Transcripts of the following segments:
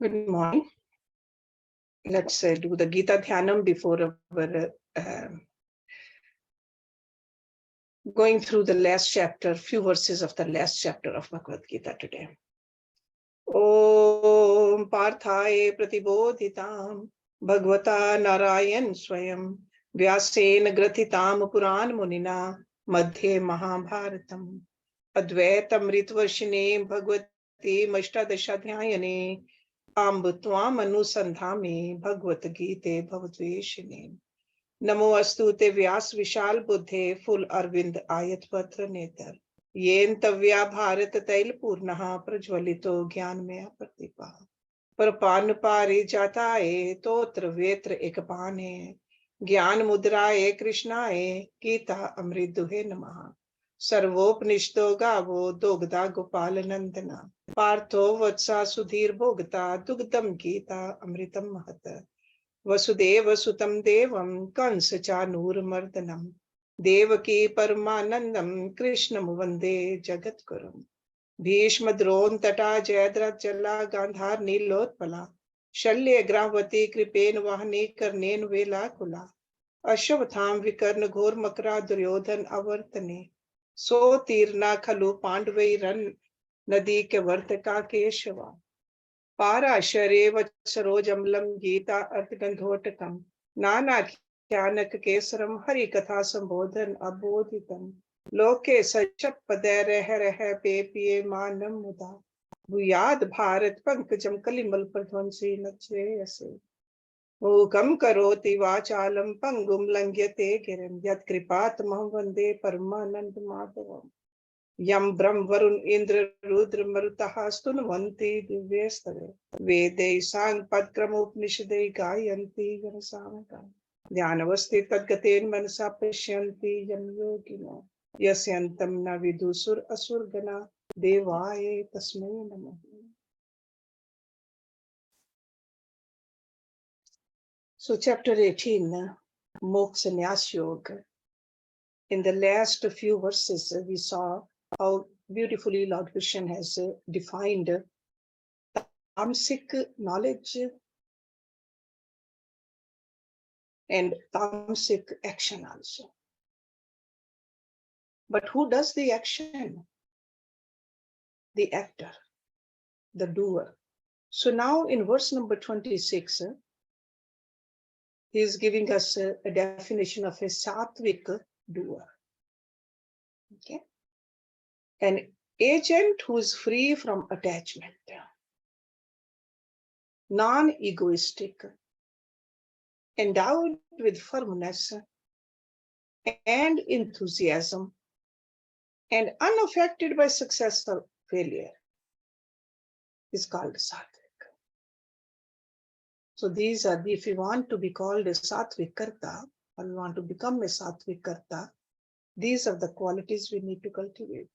Good morning. Let's do the Gita Dhyanam before our going through the last chapter, few verses of the last chapter of Bhagavad Gita today. Om Parthaye Pratibodhitam Bhagavata Narayan Swayam Vyasen Grathitam Puran Munina Madhye Mahabharatam Advaitam Ritvarshine Bhagavati Mashtadashadhyayane Amb Tvam Anusandhami Bhagavad Gita Bhavatveshine Namo Astute Vyas Vishal Buddhe Full Arvind Ayat Patra Netar येन तव्या भारत तैल पूर्णः प्रज्वलितो ज्ञान में प्रतिपा पर पान पारी जाताए तोत्र वेत्र एक पाने ज्ञान मुद्राए कृष्णाए गीता अमृत दुहे नमः सर्वोपनिषदो गावो दोग्धा गोपाल नंदना पार्थो वत्सा सुधीर भोगता दुग्धम गीता अमृतम महत वसुदेव सुतम देवम कंस चानूर मर्दनम देवकी परमानंदम कृष्णम वंदे जगद्गुरुम भीष्म द्रोण तटा जयद्रथ जला गांधार नीलोत्पला शल्य ग्रावती कृपेन वाहनी कर्णेन वेलाकुला अश्वत्थाम विकर्ण घोर मकरा दुर्योधन अवर्तने सो तीर्णा खलु पांडवै रन नदी के वर्तका केशवा पाराशरे वत्सरोजमलम गीता अर्धगंधोटकम नाना ज्ञानक केसरम हरि कथा संबोधन अबोधितम लोके सचत पदे रह रह पे पिए मानम मुदा भूयाद भारत पंकजम कलिमल प्रध्वंसी नश्रेयसे मूकम करोति वाचालम पंगुम लंघ्यते गिरिम यत् कृपातमहं वंदे परमानंद माधवम यम ब्रह्म वरुण इंद्र रुद्र मरुतः स्तुन्वन्ति दिव्यस्तवे वेदै सांग पदक्रम उपनिषदै गायन्ति जनसामगा ध्यानवस्थि तद्गतेन मनसा पश्यन्ति यं योगिनो यस्यन्तं न विदुषुर असुरगणा देवाय तस्मै नमः. So chapter 18, Moksha Sanyasa Yoga. In the last few verses, we saw how beautifully Lord Krishna has defined tamasic knowledge and tamasic action also. But who does the action? The actor, the doer. So now in verse number 26, he is giving us a definition of a sattvic doer. Okay? An agent who is free from attachment, non-egoistic, endowed with firmness and enthusiasm, and unaffected by success or failure is called sattvic. So these are if you want to be called a sattvic karta, or you want to become a sattvic karta, these are the qualities we need to cultivate.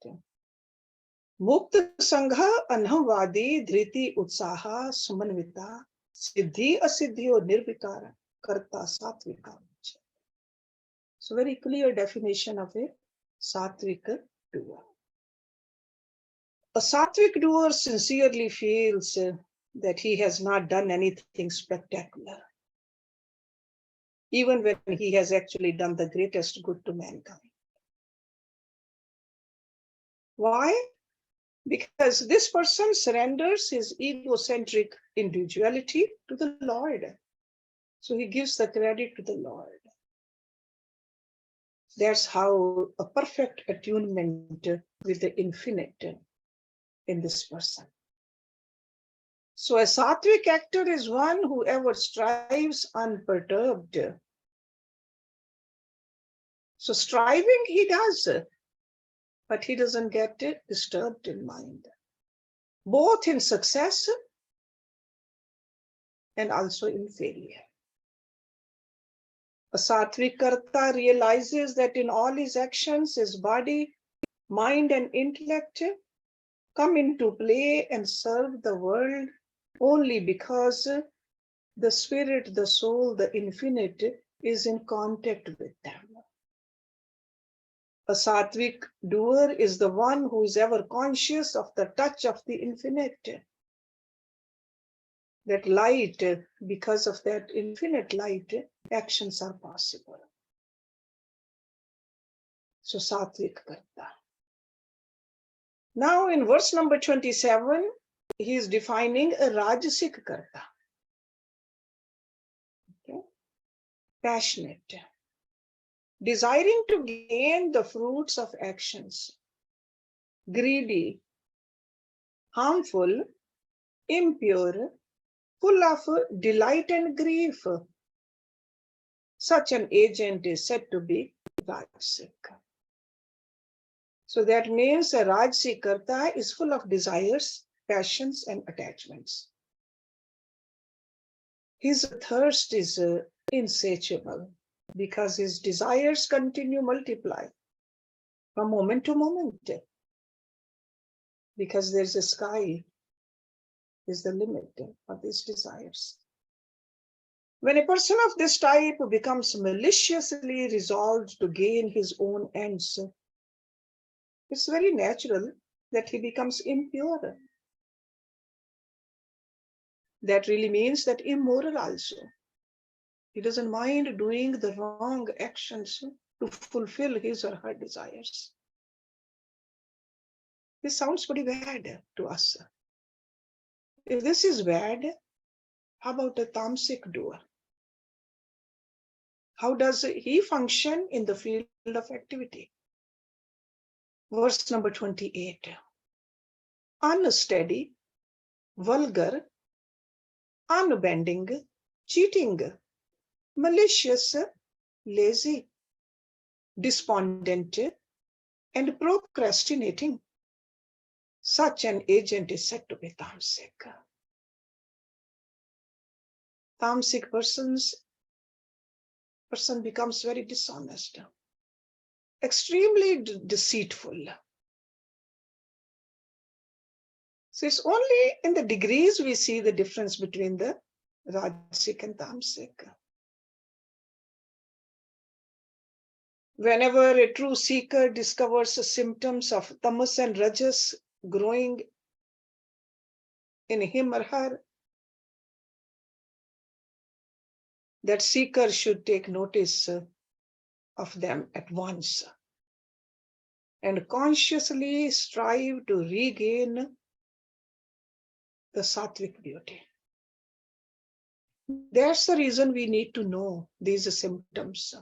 Mukta sangha anhamvadi dhriti utsaha sumanvita siddhi asiddhyo nirvikara karta sattvika. So very clear definition of a sattvic doer. A sattvic doer sincerely feels that he has not done anything spectacular, even when he has actually done the greatest good to mankind. Why? Because this person surrenders his egocentric individuality to the Lord. So he gives the credit to the Lord. That's how a perfect attunement with the infinite in this person. So a sattvic actor is one who ever strives unperturbed. So striving he does, but he doesn't get disturbed in mind, both in success and also in failure. A sattvic karta realizes that in all his actions, his body, mind, and intellect come into play and serve the world only because the spirit, the soul, the infinite is in contact with them. A sattvic doer is the one who is ever conscious of the touch of the infinite. that light, because of that infinite light, actions are possible. So Satvik Karta. Now in verse number 27, he is defining a Rajasic Karta. Okay? Passionate. Desiring to gain the fruits of actions. Greedy. Harmful. Impure. Full of delight and grief. Such an agent is said to be Rajasic. So that means a Rajasic Karta is full of desires, passions, and attachments. His thirst is insatiable because his desires continue multiply from moment to moment. Because there's a sky is the limit of these desires. When a person of this type becomes maliciously resolved to gain his own ends, it's very natural that he becomes impure. That really means that immoral also. He doesn't mind doing the wrong actions to fulfill his or her desires. This sounds pretty bad to us. If this is bad, how about a tamasic doer? How does he function in the field of activity? Verse number 28. Unsteady, vulgar, unbending, cheating, malicious, lazy, despondent, and procrastinating. Such an agent is said to be tamasic. Tamasic person becomes very dishonest, extremely deceitful. So it's only in the degrees we see the difference between the Rajasic and Tamasic. Whenever a true seeker discovers the symptoms of tamas and rajas growing in him or her, that seeker should take notice of them at once and consciously strive to regain the sattvic beauty. That's the reason we need to know these symptoms.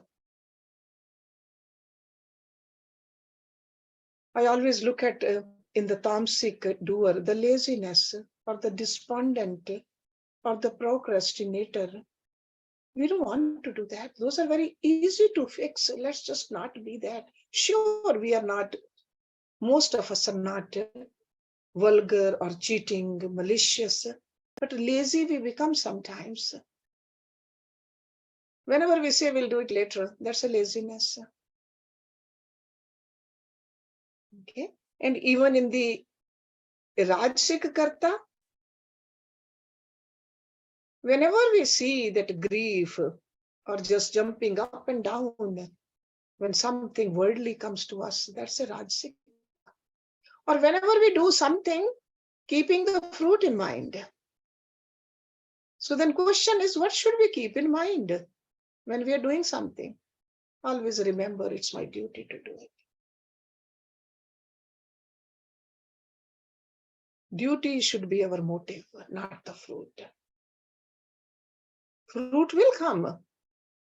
I always look at in the tamasic doer, the laziness or the despondent or the procrastinator. We don't want to do that. Those are very easy to fix. Let's just not be that. Sure, we are not, most of us are not vulgar or cheating, malicious, but lazy we become sometimes. Whenever we say we'll do it later, that's a laziness. Okay. And even in the Rajasic Karta, whenever we see that grief or just jumping up and down when something worldly comes to us, that's a Rajasic. Or whenever we do something, keeping the fruit in mind. So then question is, what should we keep in mind when we are doing something? Always remember it's my duty to do it. Duty should be our motive, not the fruit. Fruit will come,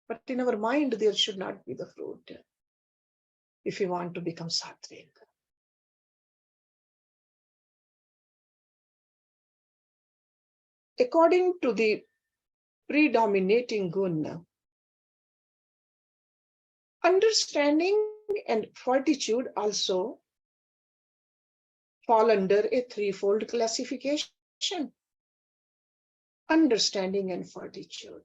but in our mind there should not be the fruit if we want to become sattvic. According to the predominating guna, understanding and fortitude also fall under a threefold classification. Understanding and fortitude.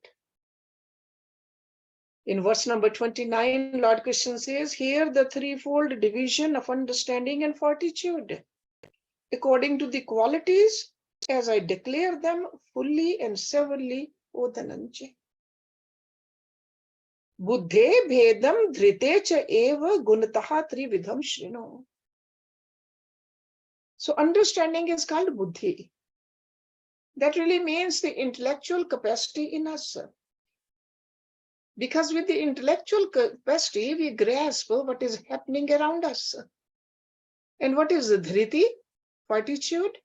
In verse number 29, Lord Krishna says, here the threefold division of understanding and fortitude. According to the qualities, as I declare them fully and severely, O Dhananjay. Buddhe bhedam dhrite cha eva gunataha trividham shrino. So understanding is called buddhi. That really means the intellectual capacity in us. Because with the intellectual capacity, we grasp what is happening around us. And what is the dhriti, fortitude?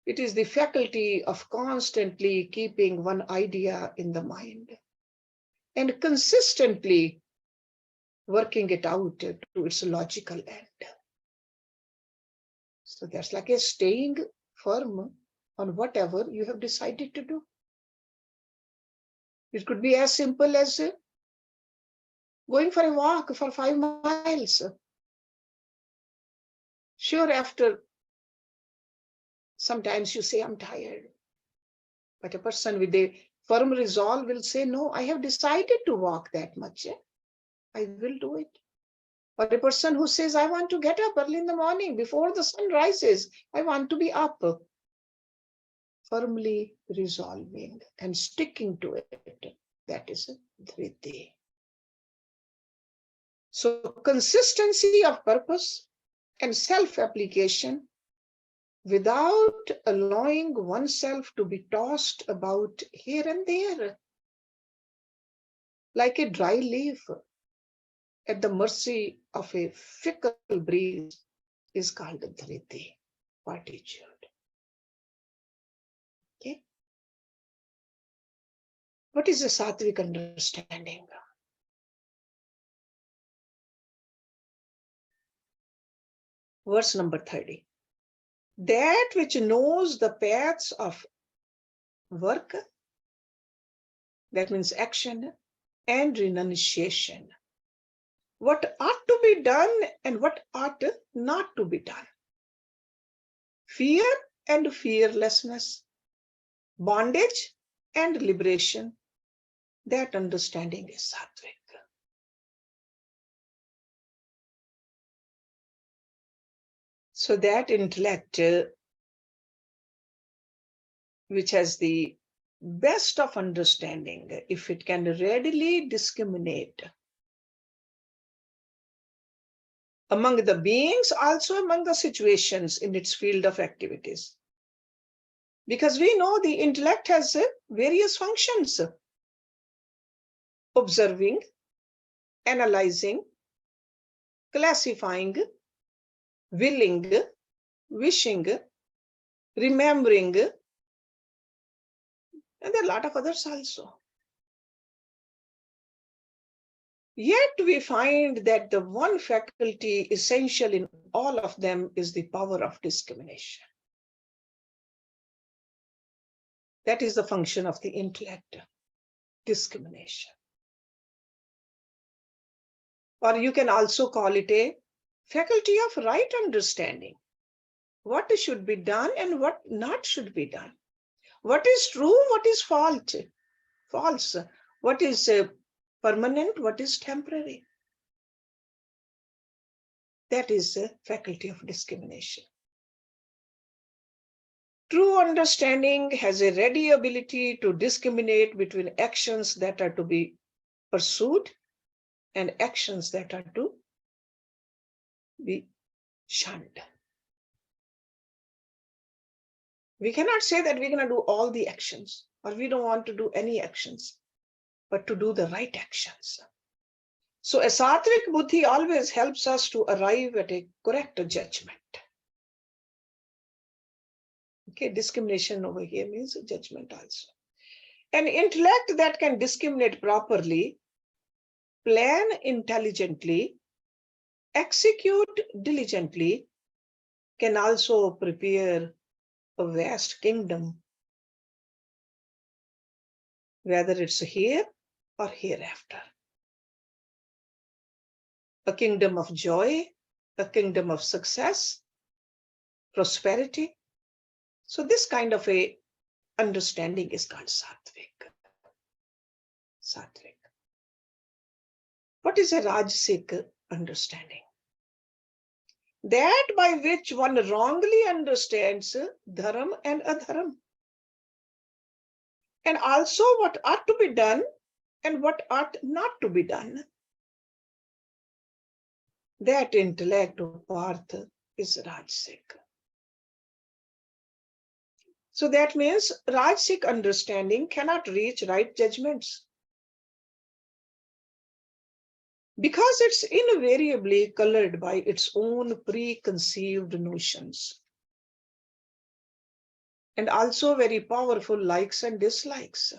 It is the faculty of constantly keeping one idea in the mind and consistently working it out to its logical end. So that's like a staying firm on whatever you have decided to do. It could be as simple as going for a walk for 5 miles. Sure, after sometimes you say, I'm tired. But a person with a firm resolve will say, no, I have decided to walk that much. I will do it. Or a person who says, I want to get up early in the morning before the sun rises. I want to be up. Firmly resolving and sticking to it. That is dhriti. So consistency of purpose and self-application without allowing oneself to be tossed about here and there like a dry leaf at the mercy of a fickle breeze is called dhriti, fortitude. Okay. What is a sattvic understanding? Verse number 30. That which knows the paths of work, that means action, and renunciation. What ought to be done and what ought not to be done. Fear and fearlessness, bondage and liberation. That understanding is sattvic. So that intellect, which has the best of understanding, if it can readily discriminate among the beings, also among the situations in its field of activities. Because we know the intellect has various functions: observing, analyzing, classifying, willing, wishing, remembering, and there are a lot of others also. Yet we find that the one faculty essential in all of them is the power of discrimination. That is the function of the intellect, discrimination. Or you can also call it a faculty of right understanding. What should be done and what not should be done. What is true, what is false, what is permanent, what is temporary. That is a faculty of discrimination. True understanding has a ready ability to discriminate between actions that are to be pursued and actions that are to be shunned. We cannot say that we're going to do all the actions, or we don't want to do any actions, but to do the right actions. So a sattvic buddhi always helps us to arrive at a correct judgment. Okay, discrimination over here means judgment also. An intellect that can discriminate properly, plan intelligently, execute diligently, can also prepare a vast kingdom, whether it's here or hereafter. A kingdom of joy, a kingdom of success, prosperity. So this kind of a understanding is called sattvic. Sattvic. What is a rajasic understanding? That by which one wrongly understands dharma and adharma. And also what ought to be done and what ought not to be done. That intellect of Partha is rajasic. So that means Rajasic understanding cannot reach right judgments, because it's invariably colored by its own preconceived notions, and also very powerful likes and dislikes.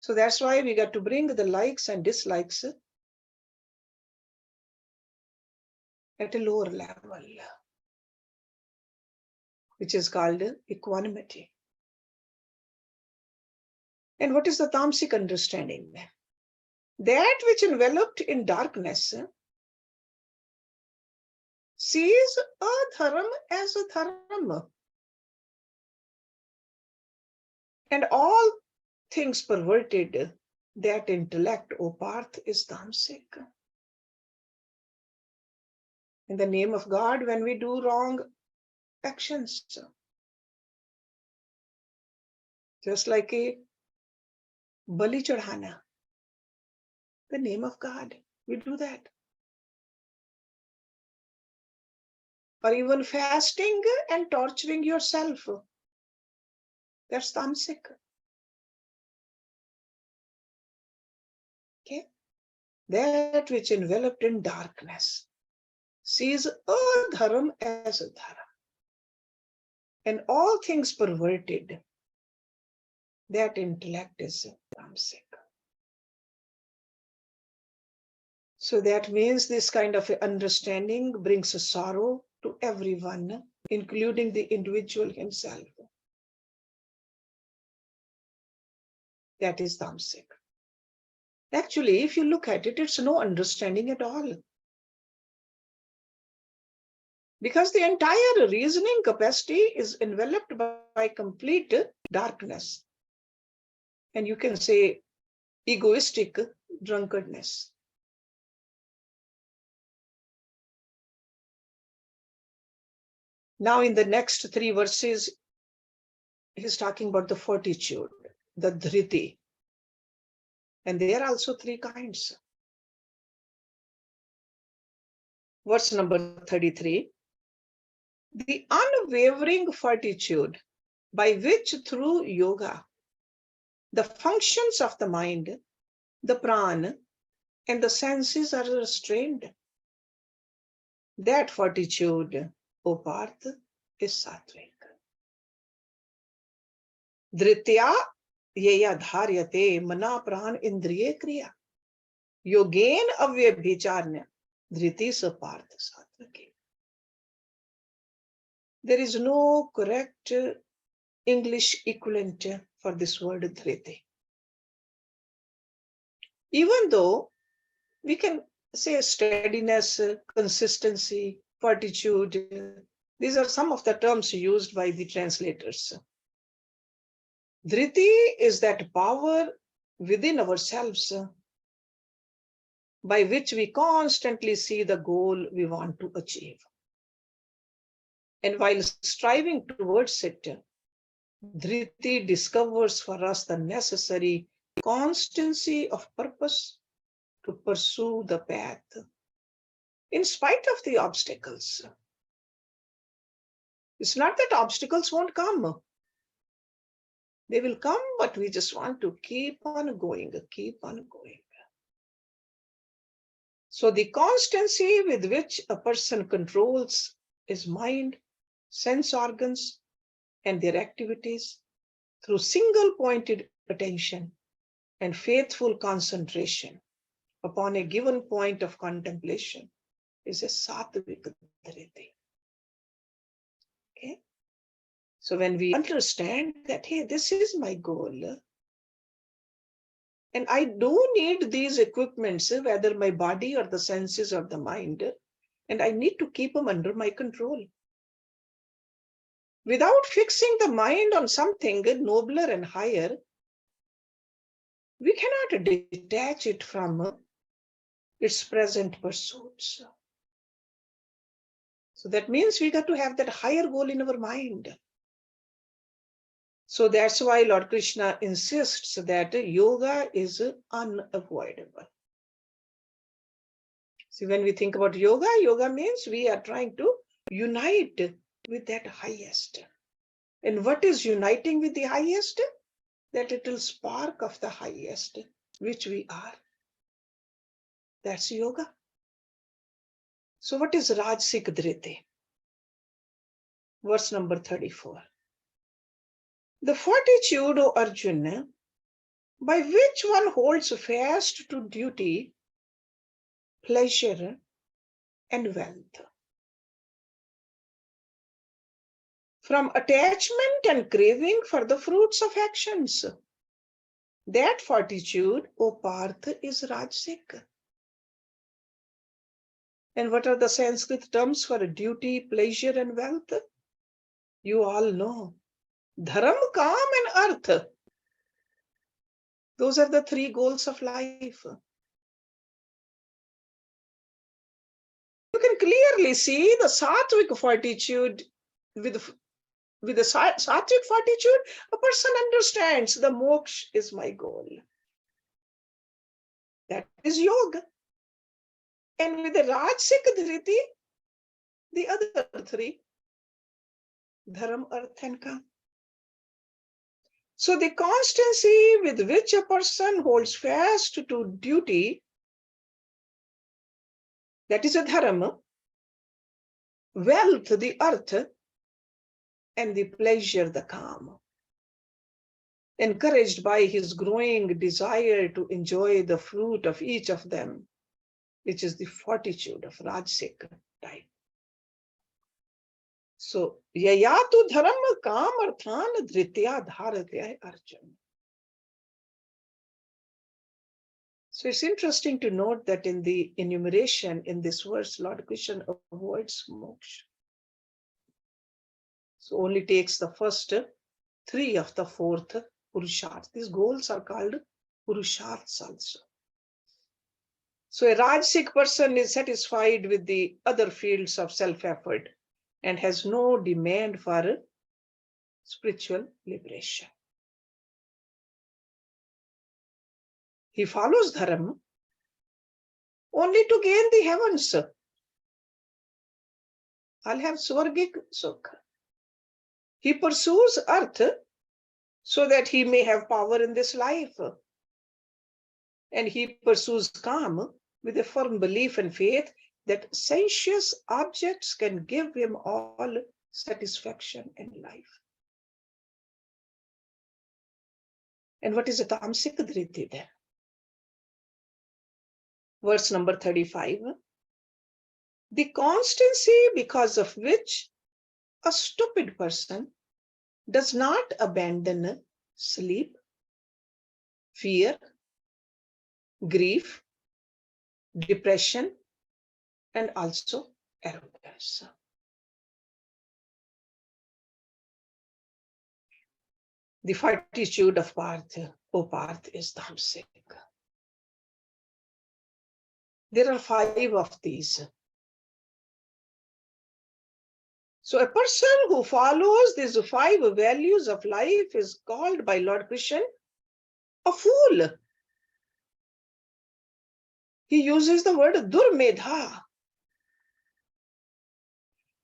So that's why we got to bring the likes and dislikes at a lower level, which is called equanimity. And what is the tamasic understanding? That which enveloped in darkness sees a dharma as a dharma, and all things perverted, that intellect, O Parth, is tamasic. In the name of God, when we do wrong actions, just like a bali chadhana, the name of God, we do that. Or even fasting and torturing yourself, that's tamasic. Okay? That which enveloped in darkness sees a dharma as a dharma, and all things perverted, that intellect is tamasic. So that means this kind of understanding brings a sorrow to everyone, including the individual himself. That is tamasic. Actually, if you look at it, it's no understanding at all. Because the entire reasoning capacity is enveloped by complete darkness. And you can say egoistic drunkardness. Now in the next 3 verses, he's talking about the fortitude, the dhriti. And there are also 3 kinds. Verse number 33. The unwavering fortitude by which through yoga, the functions of the mind, the prana, and the senses are restrained. That fortitude, O Parth, is sattvic. Dhritya yeya dharyate mana pran indriye kriya. Yogen avyabhicharnya dhriti sa Parth sattvic. There is no correct English equivalent for this word dhriti. Even though we can say steadiness, consistency, fortitude, these are some of the terms used by the translators. Dhriti is that power within ourselves by which we constantly see the goal we want to achieve. And while striving towards it, Dhriti discovers for us the necessary constancy of purpose to pursue the path in spite of the obstacles. It's not that obstacles won't come. They will come, but we just want to keep on going, keep on going. So the constancy with which a person controls his mind, sense organs, and their activities through single-pointed attention and faithful concentration upon a given point of contemplation is a sattvic dhriti. Okay? So when we understand that, hey, this is my goal, and I do need these equipments, whether my body or the senses or the mind, and I need to keep them under my control. Without fixing the mind on something nobler and higher, we cannot detach it from its present pursuits. So that means we got to have that higher goal in our mind. So that's why Lord Krishna insists that yoga is unavoidable. See, when we think about yoga, yoga means we are trying to unite with that highest. And what is uniting with the highest? That little spark of the highest, which we are. That's yoga. So what is Rajasik Dhriti? Verse number 34. The fortitude, O Arjuna, by which one holds fast to duty, pleasure, and wealth. From attachment and craving for the fruits of actions. That fortitude, O Parth, is Rajasik. And what are the Sanskrit terms for duty, pleasure, and wealth? You all know. Dharam, Kam, and Arth. Those are the three goals of life. You can clearly see the sattvic fortitude. With the sattvic fortitude, a person understands the moksha is my goal. That is yoga. And with the Rajasik Dhriti, the other three, Dharam, Arth, and Kam. So the constancy with which a person holds fast to duty, that is a dharma, wealth, the earth, and the pleasure, the calm. Encouraged by his growing desire to enjoy the fruit of each of them, which is the fortitude of Rajasik type. So, yayatu dharma kam arthan dhritya dharatya Arjuna. So it's interesting to note that in the enumeration in this verse, Lord Krishna avoids moksha. So only takes the first three of the fourth purusharth. These goals are called purusharths also. So a Rajasik person is satisfied with the other fields of self-effort and has no demand for spiritual liberation. He follows dharma only to gain the heavens. I'll have swargik sukha. He pursues earth so that he may have power in this life. And he pursues Kam with a firm belief and faith that sensuous objects can give him all satisfaction in life. And what is a Tamsik Dhriti then? Verse number 35. The constancy because of which a stupid person does not abandon sleep, fear, grief, depression, and also arrogance. The fortitude of Parth, O Parth, is Tamsik. There are 5 of these. So a person who follows these 5 values of life is called by Lord Krishna a fool. He uses the word durmedha.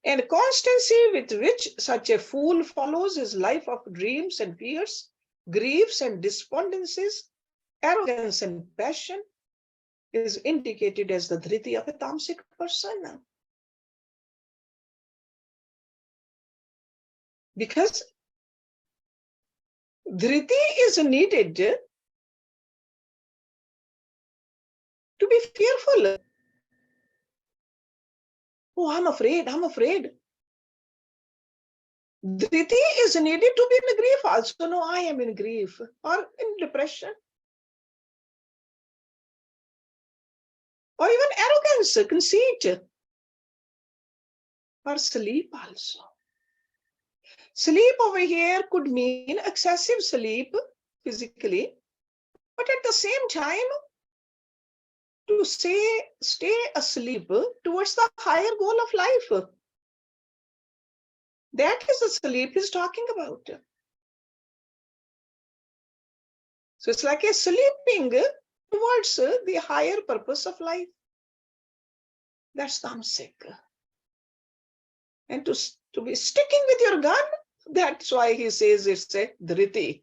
And constancy with which such a fool follows his life of dreams and fears, griefs and despondencies, arrogance and passion is indicated as the dhriti of a tamasic person. Because dhriti is needed to be fearful. Oh, I'm afraid, I'm afraid. Dhriti is needed to be in grief also. No, I am in grief or in depression. Or even arrogance, conceit. Or sleep also. Sleep over here could mean excessive sleep physically, but at the same time, to stay asleep towards the higher goal of life. That is the sleep he's talking about. So it's like a sleeping towards the higher purpose of life. That's tamasic. And to be sticking with your gun That's why he says it's a dhriti.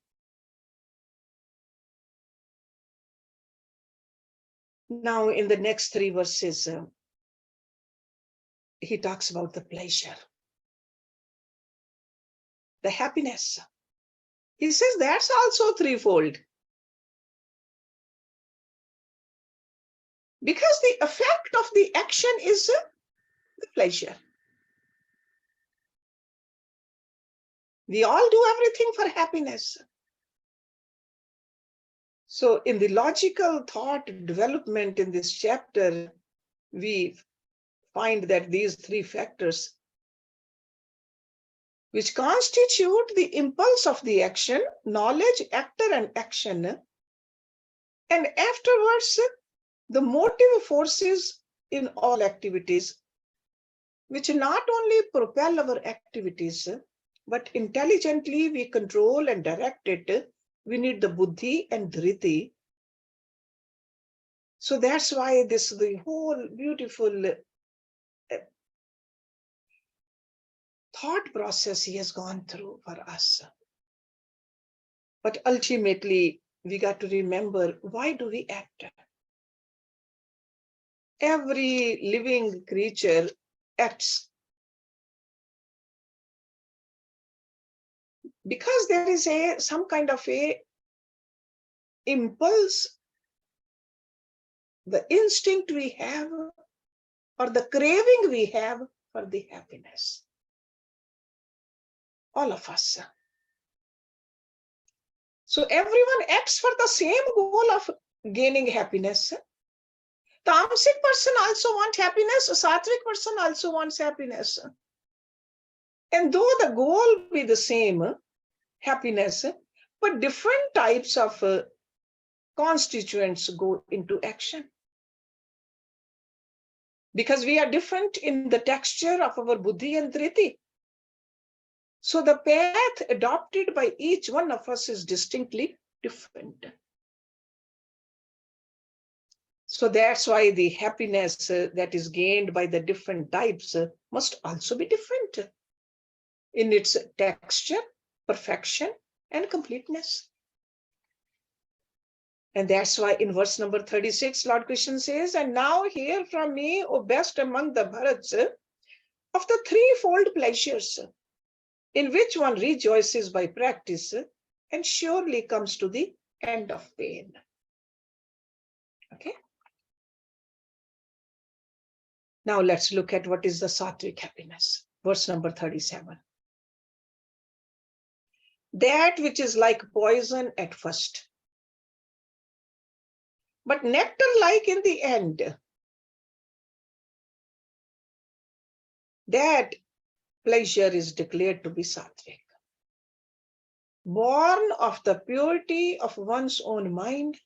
Now, in the next 3 verses, he talks about the pleasure, the happiness. He says that's also threefold. Because the effect of the action is the pleasure. We all do everything for happiness. So in the logical thought development in this chapter, we find that these 3 factors, which constitute the impulse of the action, knowledge, actor, and action, and afterwards the motive forces in all activities, which not only propel our activities, but intelligently we control and direct it. We need the buddhi and dhriti. So that's why the whole beautiful thought process he has gone through for us. But ultimately, we got to remember, why do we act? Every living creature acts because there is some kind of a impulse, the instinct we have, or the craving we have for the happiness. All of us. So everyone acts for the same goal of gaining happiness. Tamasic person also wants happiness, a sattvic person also wants happiness. And though the goal be the same, happiness, but different types of constituents go into action. Because we are different in the texture of our buddhi and dhriti. So the path adopted by each one of us is distinctly different. So that's why the happiness that is gained by the different types must also be different in its texture, perfection, and completeness. And that's why in verse number 36, Lord Krishna says, and now hear from me, O best among the Bharats, of the threefold pleasures, in which one rejoices by practice and surely comes to the end of pain. Okay. Now let's look at what is the sattvic happiness. Verse number 37. That which is like poison at first, but nectar-like in the end. That pleasure is declared to be sattvic. Born of the purity of one's own mind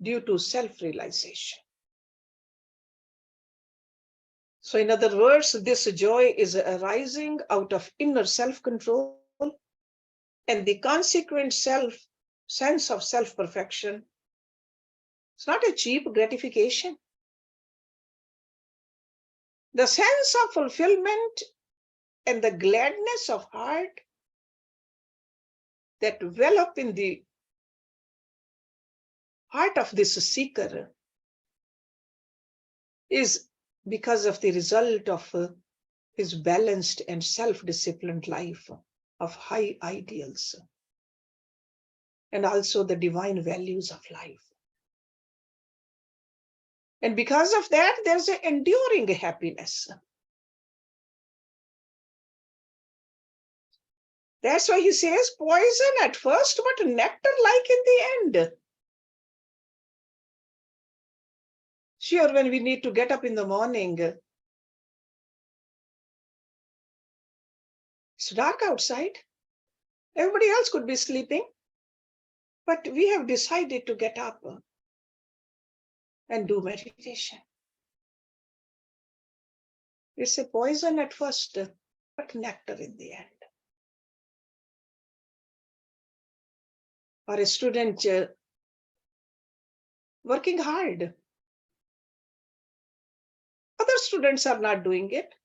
due to self-realization. So in other words, this joy is arising out of inner self-control and the consequent sense of self-perfection. It's not a cheap gratification. The sense of fulfillment and the gladness of heart that develop in the heart of this seeker is because of the result of his balanced and self-disciplined life of high ideals and also the divine values of life. And because of that, there's an enduring happiness. That's why he says poison at first, but nectar-like in the end. Sure, when we need to get up in the morning, it's dark outside. Everybody else could be sleeping. But we have decided to get up and do meditation. It's a poison at first, but nectar in the end. Or a student working hard. Other students are not doing it.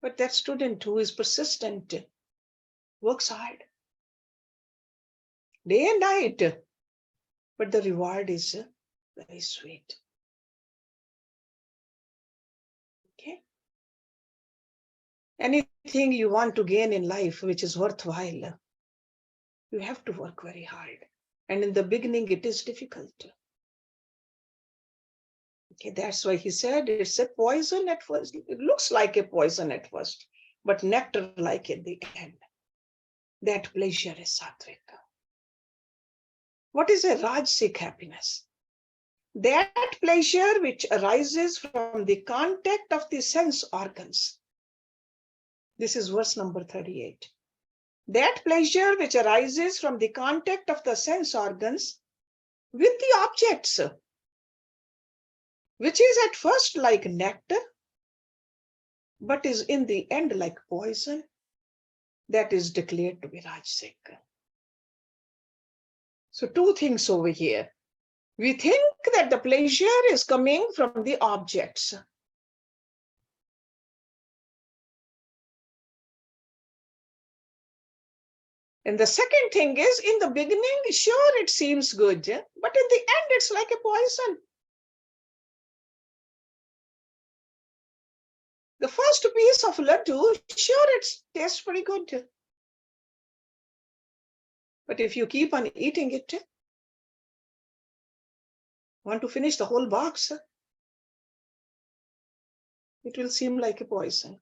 But that student who is persistent works hard, day and night, but the reward is very sweet. Okay? Anything you want to gain in life which is worthwhile, you have to work very hard. And in the beginning, it is difficult. Okay, that's why he said it's a poison at first. It looks like a poison at first, but nectar-like at the end. That pleasure is sattvic. What is a rajasic happiness? That pleasure which arises from the contact of the sense organs. This is verse number 38. That pleasure which arises from the contact of the sense organs with the objects, which is at first like nectar, but is in the end like poison, that is declared to be rajasic. So two things over here. We think that the pleasure is coming from the objects. And the second thing is, in the beginning, sure, it seems good, but in the end, it's like a poison. The first piece of laddu, sure, it tastes pretty good. But if you keep on eating it, want to finish the whole box, it will seem like a poison.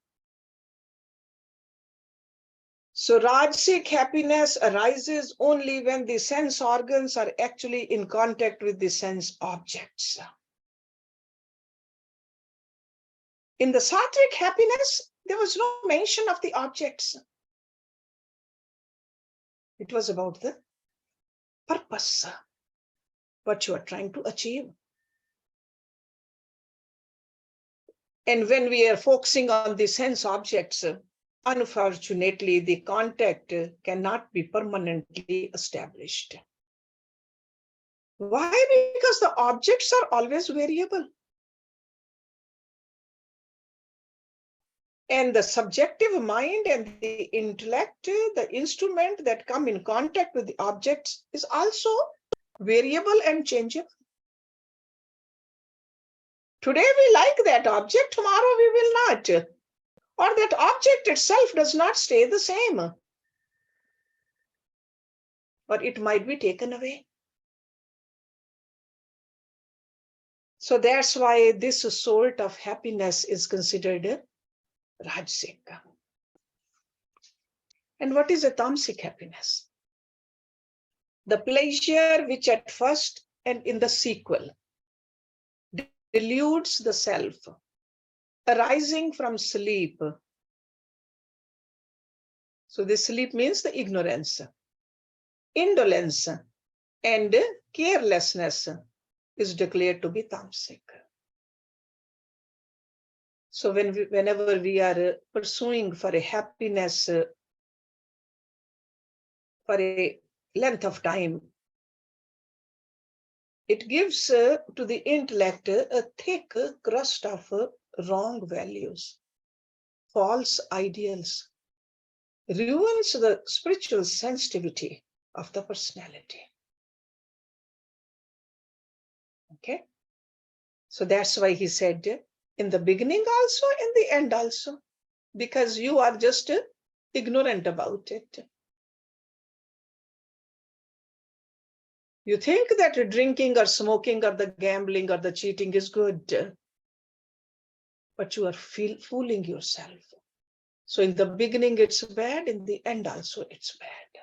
So rajasic happiness arises only when the sense organs are actually in contact with the sense objects. In the sattvic happiness, there was no mention of the objects. It was about the purpose, what you are trying to achieve. And when we are focusing on the sense objects, unfortunately, the contact cannot be permanently established. Why? Because the objects are always variable. And the subjective mind and the intellect, the instrument that come in contact with the objects, is also variable and changeable. Today we like that object, tomorrow we will not. Or that object itself does not stay the same. Or it might be taken away. So that's why this sort of happiness is considered rajasic. And what is a tamasic happiness? The pleasure which at first and in the sequel deludes the self, arising from sleep. So this sleep means the ignorance, indolence, and carelessness is declared to be tamasic. So whenever we are pursuing for a happiness for a length of time, it gives to the intellect a thick crust of wrong values, false ideals, ruins the spiritual sensitivity of the personality. Okay? So that's why he said, in the beginning also, in the end also, because you are just ignorant about it. You think that drinking or smoking or the gambling or the cheating is good, but you are fooling yourself. So in the beginning it's bad, in the end also it's bad.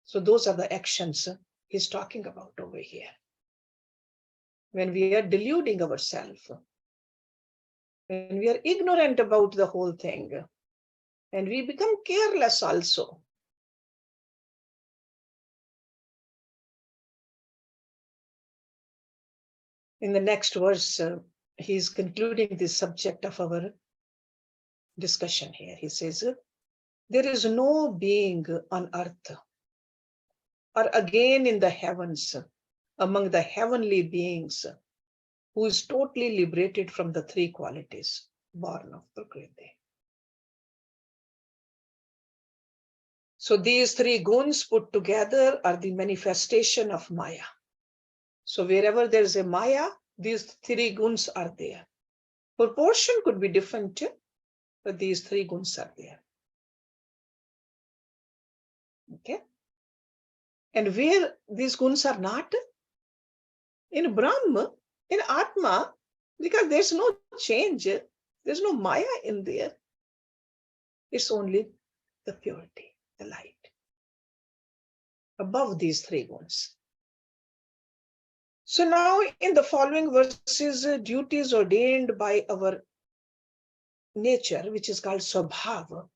So those are the actions he's talking about over here. When we are deluding ourselves, when we are ignorant about the whole thing, and we become careless also. In the next verse, he's concluding this subject of our discussion here. He says, there is no being on earth or again in the heavens among the heavenly beings who is totally liberated from the three qualities born of Prakriti. So these three guns put together are the manifestation of Maya. So wherever there is a Maya, these three guns are there. Proportion could be different, but these three guns are there. Okay. And where these guns are not? In Brahma, in Atma, because there's no change, there's no Maya in there. It's only the purity, the light. Above these three guns. So now in the following verses, duties ordained by our nature, which is called Swabhava,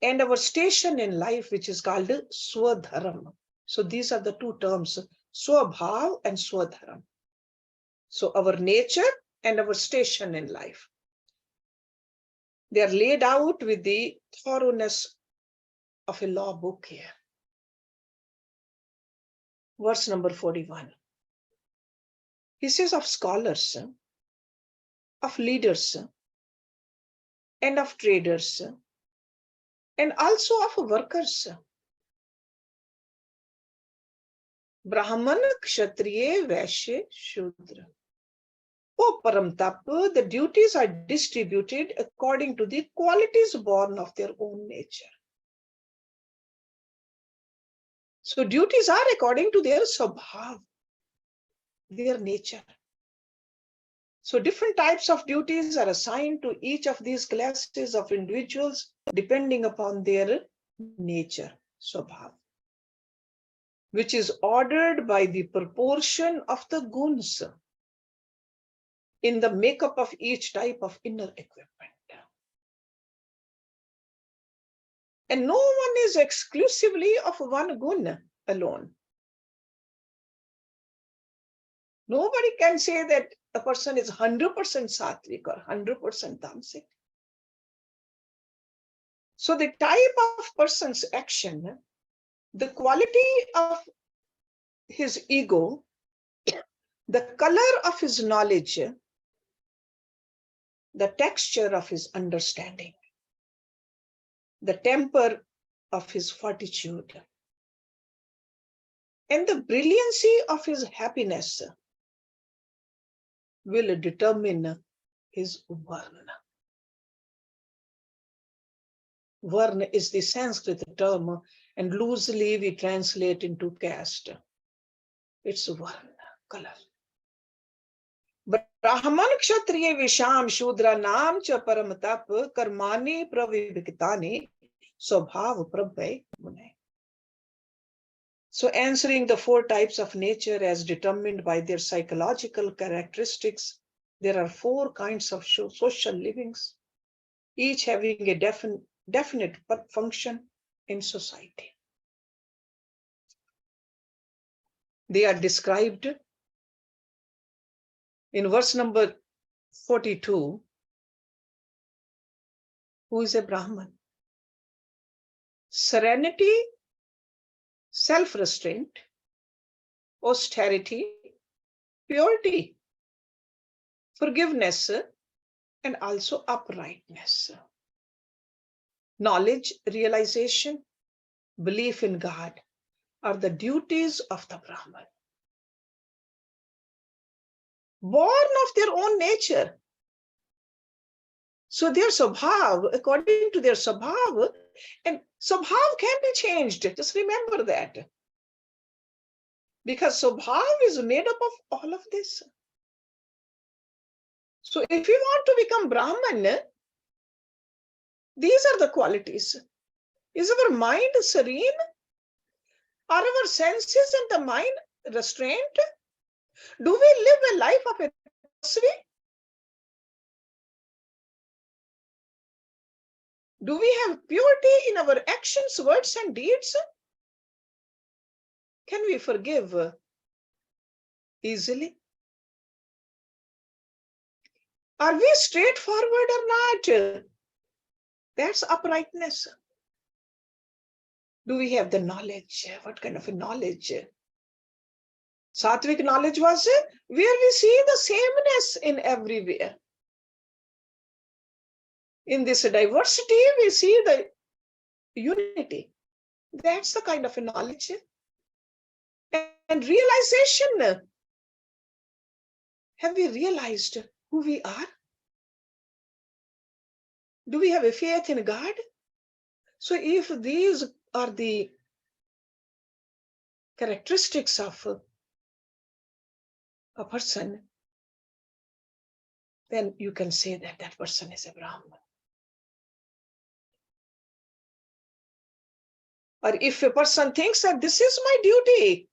and our station in life, which is called Swadharma. So these are the two terms, Swabhav and Swadharma. So our nature and our station in life. They are laid out with the thoroughness of a law book here. Verse number 41. He says of scholars, of leaders, and of traders, and also of workers. Brahman, Kshatriya, Vaishya, Shudra. O Param Tap, the duties are distributed according to the qualities born of their own nature. So duties are according to their Swabhav, their nature. So different types of duties are assigned to each of these classes of individuals depending upon their nature, Swabhav, which is ordered by the proportion of the guns in the makeup of each type of inner equipment. And no one is exclusively of one gun alone. Nobody can say that a person is 100% sattvic or 100% tamasic. So the type of person's action, the quality of his ego, the color of his knowledge, the texture of his understanding, the temper of his fortitude, and the brilliancy of his happiness will determine his varna. Varna is the Sanskrit term, and loosely we translate into caste. It's varna, color. Brahman, Kshatriya, Visham, Shudra, Nam, Cha, Param Tap, Karmani, Pravibhikitani, Swabhav, Prabhay, Mune. So answering the four types of nature as determined by their psychological characteristics, there are four kinds of social livings, each having a definite function in society. They are described in verse number 42. Who is a Brahman? Serenity, self-restraint, austerity, purity, forgiveness, and also uprightness. Knowledge, realization, belief in God are the duties of the Brahman. Born of their own nature. So their Swabhav, according to their Swabhav, and Swabhav can be changed. Just remember that. Because Swabhav is made up of all of this. So if you want to become Brahman, these are the qualities. Is our mind serene? Are our senses and the mind restrained? Do we live a life of a tapasvi? Do we have purity in our actions, words, and deeds? Can we forgive easily? Are we straightforward or not? That's uprightness. Do we have the knowledge? What kind of a knowledge? Sattvic knowledge was where we see the sameness in everywhere. In this diversity, we see the unity. That's the kind of a knowledge. And realization. Have we realized who we are? Do we have a faith in God? So if these are the characteristics of a person, then you can say that that person is a Brahman. Or if a person thinks that this is my duty,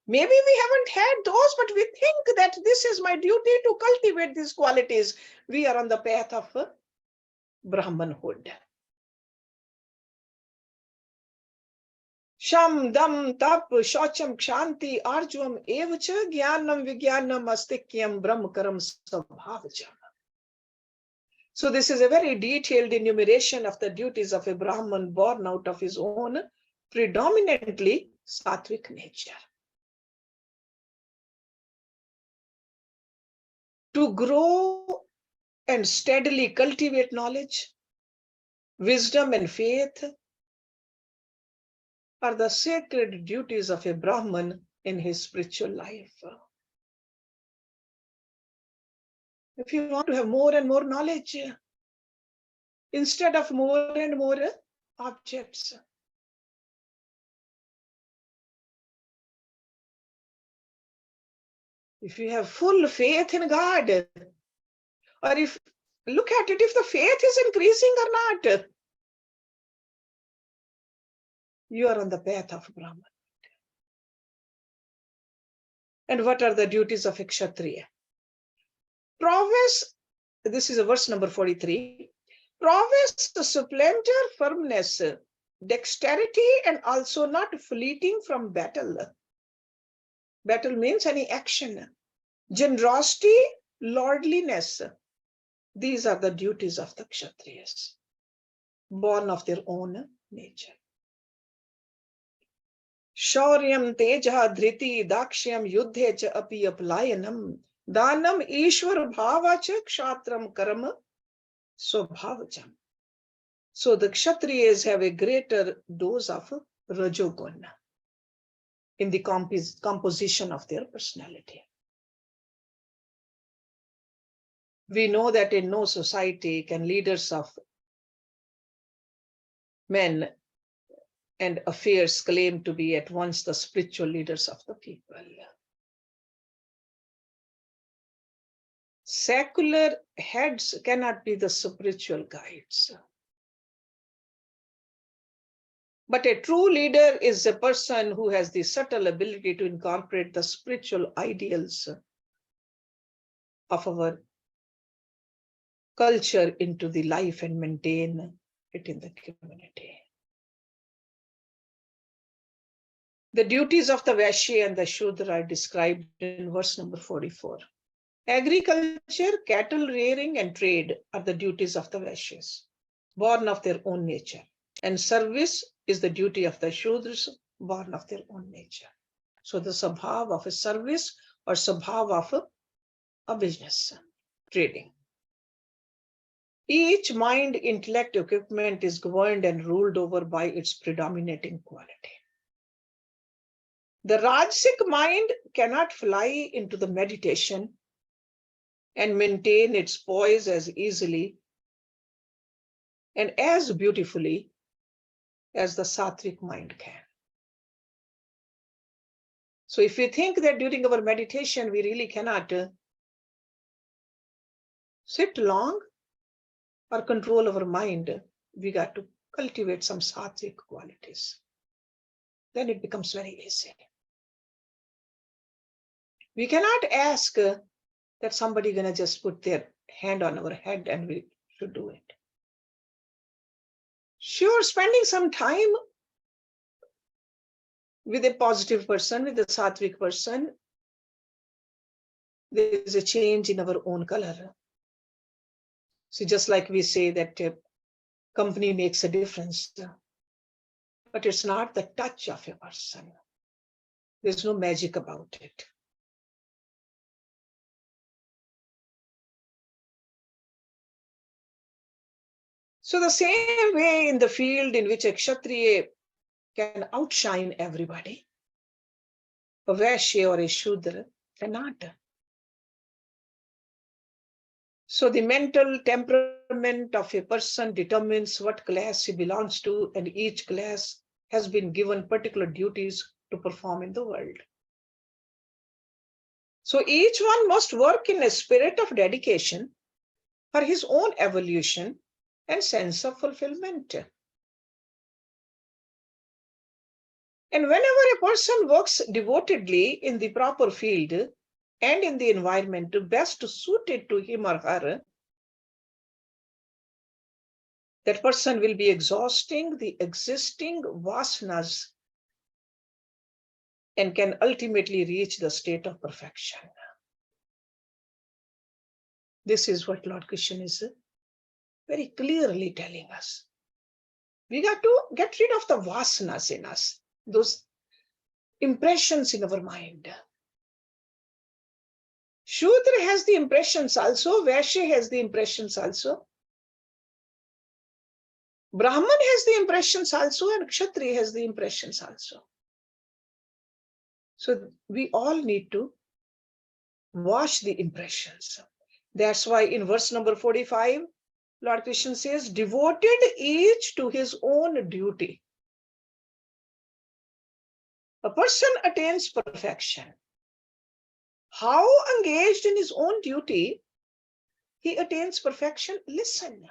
maybe we haven't had those, but we think that this is my duty to cultivate these qualities, we are on the path of Brahmanhood. Sham, dam, tap, shaucham, kshanti, arjvam, evacha, jnanam, vijnanam, astikyam, brahmakaram, sabhavacham. So this is a very detailed enumeration of the duties of a Brahman born out of his own predominantly sattvic nature. To grow and steadily cultivate knowledge, wisdom and faith are the sacred duties of a Brahman in his spiritual life. If you want to have more and more knowledge, instead of more and more objects, if you have full faith in God, or if, look at it, if the faith is increasing or not, you are on the path of Brahman. And what are the duties of a Kshatriya? Prowess, this is a verse number 43. Prowess, splendor, firmness, dexterity, and also not fleeting from battle. Battle means any action. Generosity, lordliness. These are the duties of the Kshatriyas, born of their own nature. Shauryam, teja, dhriti, dakshyam, yuddhe cha api aplayanam, danam, ishwar bhava cha kshatram karma swabhavacham. So the Kshatriyas have a greater dose of Rajoguna in the composition of their personality. We know that in no society can leaders of men and affairs claim to be at once the spiritual leaders of the people. Secular heads cannot be the spiritual guides. But a true leader is a person who has the subtle ability to incorporate the spiritual ideals of our culture into the life and maintain it in the community. The duties of the Vaishya and the Shudra are described in verse number 44. Agriculture, cattle rearing, and trade are the duties of the Vaishyas, born of their own nature. And service is the duty of the Shudras, born of their own nature. So the sabhav of a service or sabhav of a business, trading. Each mind, intellect, equipment is governed and ruled over by its predominating quality. The Rajasic mind cannot fly into the meditation and maintain its poise as easily and as beautifully as the Sattvic mind can. So if we think that during our meditation we really cannot sit long or control our mind, we got to cultivate some Sattvic qualities. Then it becomes very easy. We cannot ask that somebody gonna just put their hand on our head and we should do it. Sure, spending some time with a positive person, with a Sattvic person, there is a change in our own color. So just like we say that company makes a difference, but it's not the touch of a person. There's no magic about it. So the same way in the field in which a Kshatriya can outshine everybody, a Vaishya or a Shudra cannot. So the mental temperament of a person determines what class he belongs to, and each class has been given particular duties to perform in the world. So each one must work in a spirit of dedication for his own evolution and sense of fulfillment. And whenever a person works devotedly in the proper field and in the environment best suited to him or her, that person will be exhausting the existing vasanas and can ultimately reach the state of perfection. This is what Lord Krishna is very clearly telling us. We got to get rid of the vasanas in us, those impressions in our mind. Shudra has the impressions also, Vaishya has the impressions also, Brahman has the impressions also, and Kshatriya has the impressions also. So we all need to wash the impressions. That's why in verse number 45, Lord Krishna says, devoted each to his own duty. A person attains perfection. How engaged in his own duty, he attains perfection? Listen.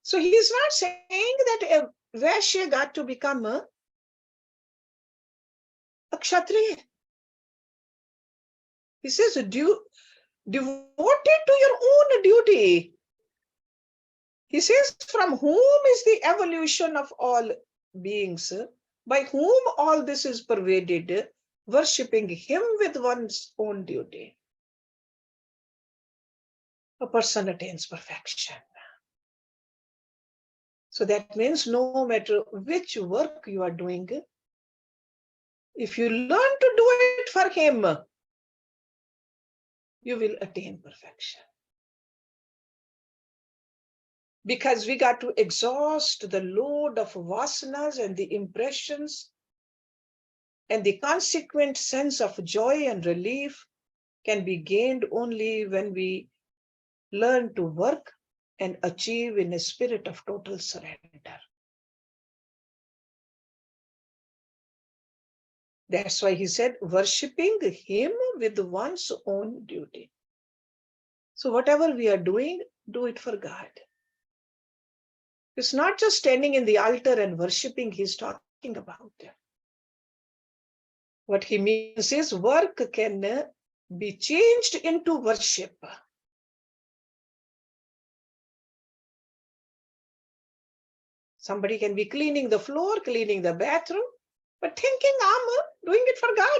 So he is not saying that a Vaishya got to become a Kshatriya. He says, devoted to your own duty. He says, from whom is the evolution of all beings, by whom all this is pervaded, worshipping him with one's own duty. A person attains perfection. So that means no matter which work you are doing, if you learn to do it for him, you will attain perfection. Because we got to exhaust the load of vasanas and the impressions, and the consequent sense of joy and relief can be gained only when we learn to work and achieve in a spirit of total surrender. That's why he said, worshipping him with one's own duty. So whatever we are doing, do it for God. It's not just standing in the altar and worshipping he's talking about. What he means is work can be changed into worship. Somebody can be cleaning the floor, cleaning the bathroom, but thinking I'm doing it for God.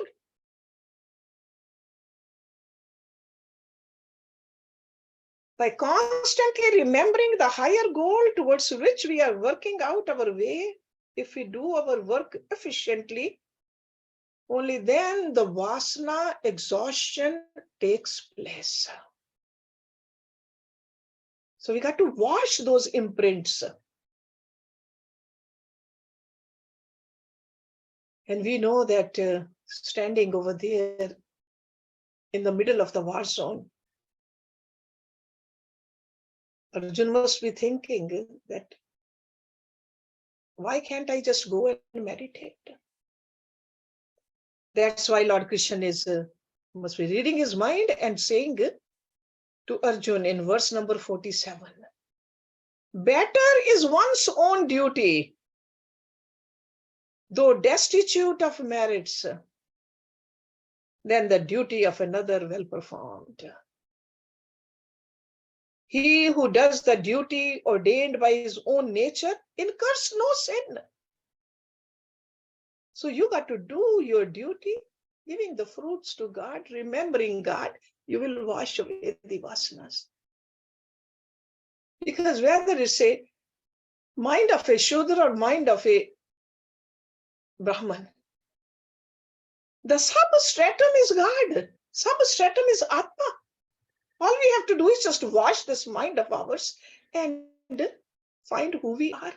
By constantly remembering the higher goal towards which we are working out our way, if we do our work efficiently, only then the vasana exhaustion takes place. So we got to wash those imprints. And we know that standing over there in the middle of the war zone, Arjun must be thinking that, why can't I just go and meditate? That's why Lord Krishna is must be reading his mind and saying to Arjun in verse number 47, better is one's own duty, though destitute of merits, than the duty of another well performed. He who does the duty ordained by his own nature incurs no sin. So you got to do your duty, giving the fruits to God, remembering God, you will wash away the vasanas. Because whether it's a mind of a Shudra or mind of a Brahman, the substratum is God. Substratum is Atma. All we have to do is just wash this mind of ours and find who we are.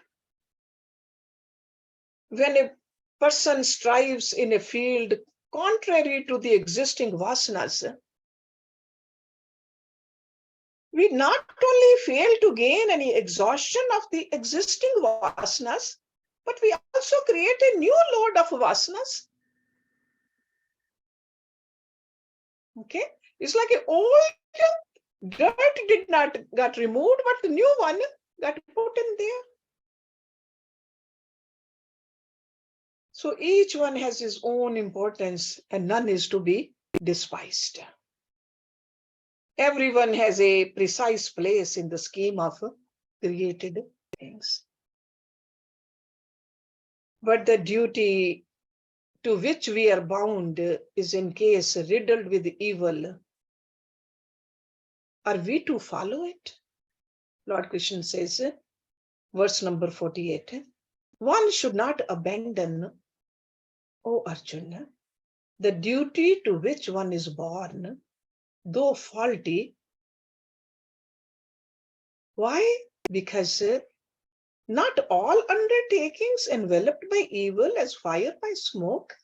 When a person strives in a field contrary to the existing vasanas, we not only fail to gain any exhaustion of the existing vasanas, but we also create a new load of vasanas. Okay, it's like an old dirt did not got removed, but the new one got put in there. So each one has his own importance and none is to be despised. Everyone has a precise place in the scheme of created things. But the duty to which we are bound is in case riddled with evil. Are we to follow it? Lord Krishna says, verse number 48, one should not abandon, O Arjuna, the duty to which one is born, though faulty. Why? Because not all undertakings enveloped by evil as fire by smoke.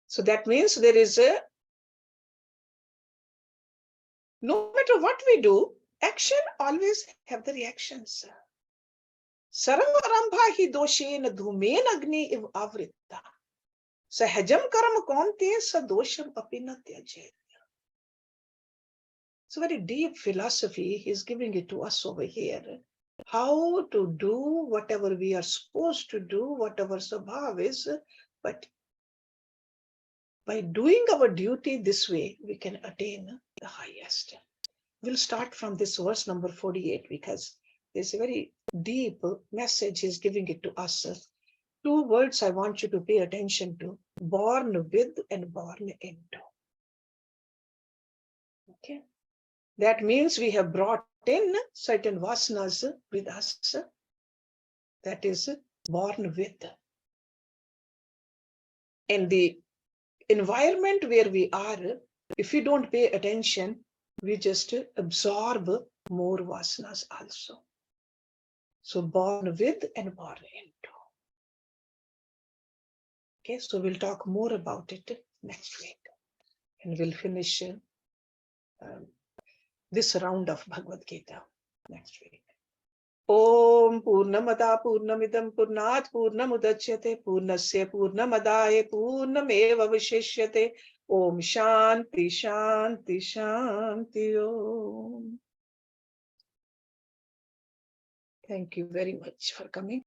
So that means there is a, no matter what we do, action always have the reactions. Sarva arambha hi doshen dhumen agni iv avritta. Sahajam karam kaunte sadosham apina tyajet. It's a very deep philosophy. He's giving it to us over here. How to do whatever we are supposed to do, whatever sabhav is, but by doing our duty this way, we can attain the highest. We'll start from this verse number 48 because there's a very deep message he's giving it to us. Two words I want you to pay attention to: born with and born into. Okay. That means we have brought in certain vasanas with us. That is born with. In the environment where we are, if we don't pay attention, we just absorb more vasanas also. So born with and born into. Okay, so we'll talk more about it next week. And we'll finish this round of Bhagavad Gita next week. Om Purnamada Purnamidam Purnat Purnamudachyate Purnasya Purnamadaye Purnameva Vishishyate. Om Shanti Shanti Shanti Om. Thank you very much for coming.